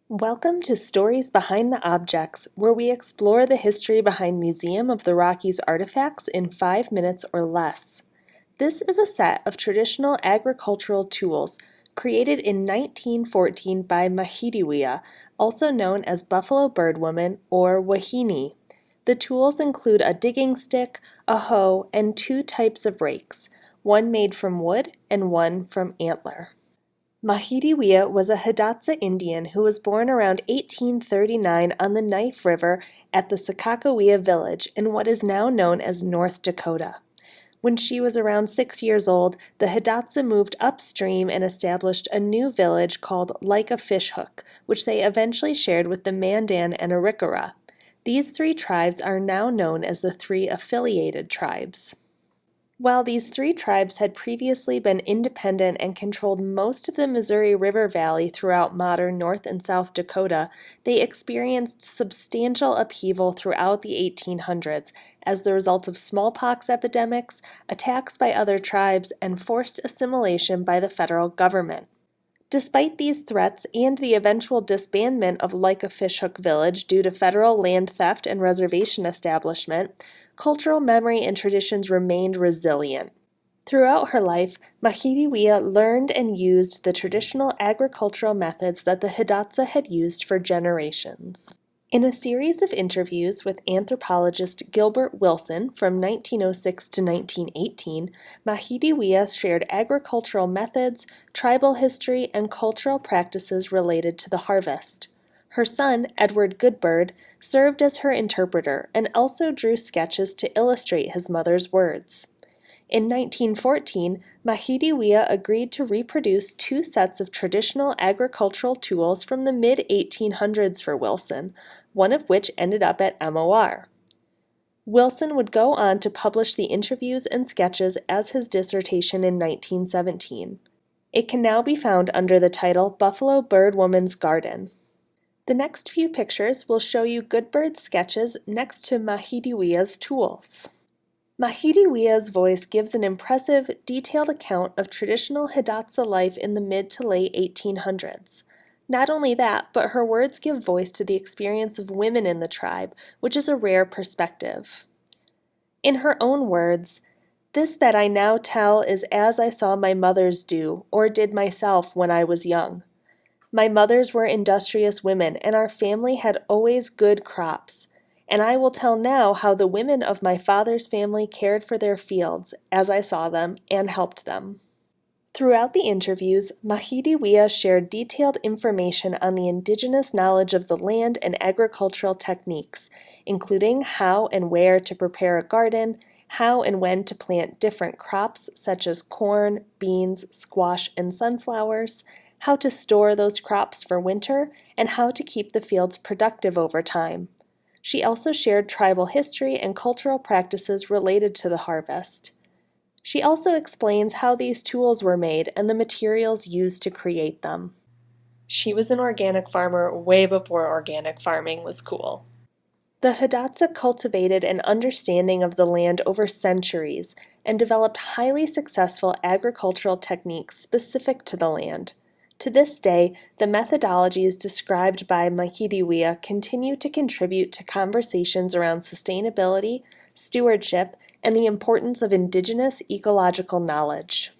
Welcome to Stories Behind the Objects, where we explore the history behind Museum of the Rockies artifacts in 5 minutes or less. This is a set of traditional agricultural tools created in 1914 by Maxi'diwiac, also known as Buffalo Bird Woman or Wahine. The tools include a digging stick, a hoe, and 2 types of rakes, one made from wood and one from antler. Maxi'diwiac was a Hidatsa Indian who was born around 1839 on the Knife River at the Sakakawea village in what is now known as North Dakota. When she was around 6 years old, the Hidatsa moved upstream and established a new village called Like a Fishhook, which they eventually shared with the Mandan and Arikara. These 3 tribes are now known as the 3 affiliated tribes. While these 3 tribes had previously been independent and controlled most of the Missouri River Valley throughout modern North and South Dakota, they experienced substantial upheaval throughout the 1800s as the result of smallpox epidemics, attacks by other tribes, and forced assimilation by the federal government. Despite these threats and the eventual disbandment of Like a Fishhook village due to federal land theft and reservation establishment, cultural memory and traditions remained resilient. Throughout her life, Maxi'diwiac learned and used the traditional agricultural methods that the Hidatsa had used for generations. In a series of interviews with anthropologist Gilbert Wilson from 1906 to 1918, Maxi'diwiac shared agricultural methods, tribal history, and cultural practices related to the harvest. Her son, Edward Goodbird, served as her interpreter and also drew sketches to illustrate his mother's words. In 1914, Maxi'diwiac agreed to reproduce 2 sets of traditional agricultural tools from the mid-1800s for Wilson, one of which ended up at MOR. Wilson would go on to publish the interviews and sketches as his dissertation in 1917. It can now be found under the title Buffalo Bird Woman's Garden. The next few pictures will show you Goodbird's sketches next to Maxi'diwiac's tools. Maxi'diwiac's voice gives an impressive, detailed account of traditional Hidatsa life in the mid to late 1800s. Not only that, but her words give voice to the experience of women in the tribe, which is a rare perspective. In her own words, "This that I now tell is as I saw my mothers do, or did myself when I was young. My mothers were industrious women, and our family had always good crops. And I will tell now how the women of my father's family cared for their fields, as I saw them, and helped them." Throughout the interviews, Maxi'diwiac shared detailed information on the indigenous knowledge of the land and agricultural techniques, including how and where to prepare a garden, how and when to plant different crops such as corn, beans, squash, and sunflowers, how to store those crops for winter, and how to keep the fields productive over time. She also shared tribal history and cultural practices related to the harvest. She also explains how these tools were made and the materials used to create them. She was an organic farmer way before organic farming was cool. The Hidatsa cultivated an understanding of the land over centuries and developed highly successful agricultural techniques specific to the land. To this day, the methodologies described by Maxi'diwiac continue to contribute to conversations around sustainability, stewardship, and the importance of Indigenous ecological knowledge.